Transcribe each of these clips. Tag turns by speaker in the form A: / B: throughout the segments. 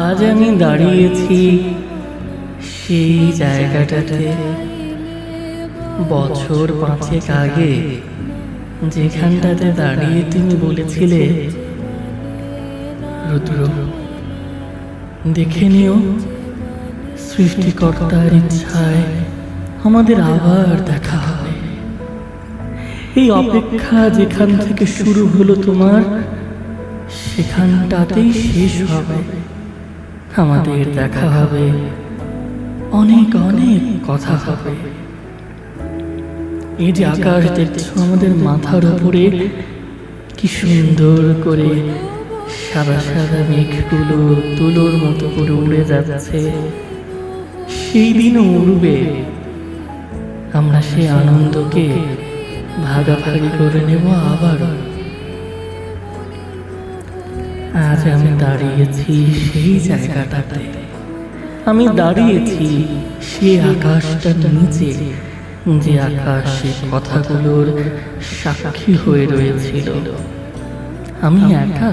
A: আজ আমি দাঁড়িয়েছি সেই জায়গাটাতে, বছর 5 আগে, যেখানটাতে দাঁড়িয়ে তুমি বলেছিলে, রুদ্র, দেখে নিও, সৃষ্টিকর্তার ইচ্ছায় আমাদের আবার দেখা হবে। এই অপেক্ষা যেখান থেকে শুরু হলো তোমার, সেখানটাতেই শেষ হবে। আমাদের দেখা হবে, অনেক অনেক কথা হবে। এই যে আকাশ দেখছো আমাদের মাথার উপরে, কি সুন্দর করে সাদা সাদা মেঘগুলো তুলোর মতো করে উড়ে যাচ্ছে, সেই দিনও উড়বে। আমরা সেই আনন্দকে ভাগাভাগি করে নেব আবার। আজ আমি দাঁড়িয়েছি সেই জায়গাটাতে, আমি দাঁড়িয়েছি সেই আকাশটার নিচে, যে আকাশে কথাগুলোর সাক্ষী হয়ে রয়েছিল। আমি একা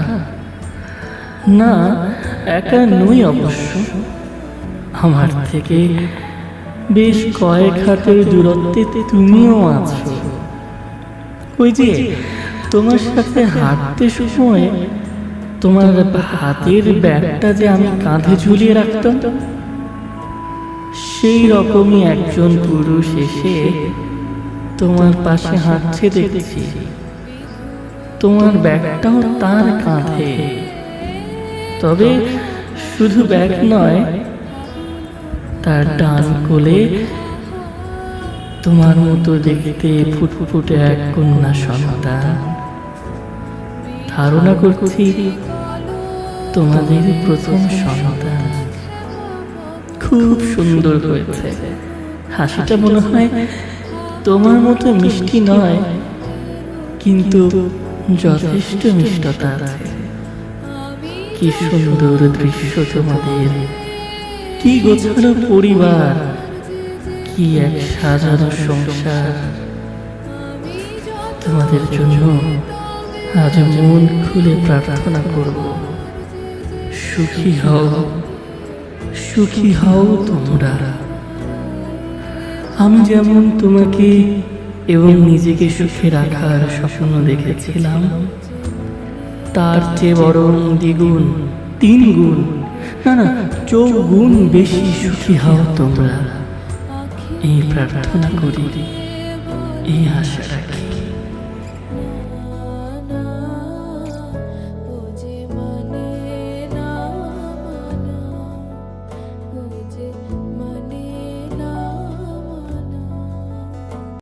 A: না, একা নই অবশ্য। আমার থেকে বেশ কয়েক হাতের দূরত্বে তুমিও আছো। ওই যে তোমার সাথে হাঁটতে সময় তোমার হাতের ব্যাগটা যে আমি কাঁধে ঝুলিয়ে রাখতাম, সেই রকমই একজন পুরুষ এসে তোমার পাশে হাঁটছে দেখছি। তোমার ব্যাগটাও তার কাঁধে, তবে শুধু ব্যাগ নয়, তার ডান কোলে তোমার মতো দেখতে ফুটফুটে এক কন্যা সন্তান। ধারণা করছি তোমাদের প্রথম সন্তান। খুব সুন্দর হয়েছে। হাসিটা মনে হয় তোমার মতো মিষ্টি নয়, কিন্তু যথেষ্ট মিষ্টতা আছে। কি সুন্দর দৃশ্য তোমাদের, কি গোছানো পরিবার, কি এক সাজানো সংসার। তোমাদের জন্য আজ মন খুলে প্রার্থনা করব, সুখী হও, সুখী হও তোমরা। আমি যেমন তোমাকে এবং নিজেকে সুখে রাখার স্বপ্ন দেখেছিলাম, তার চেয়ে বরং দ্বিগুণ, 3 গুণ, না 4 গুণ বেশি সুখী হও তোমরা। এই প্রার্থনা করি, এই আশা রাখি।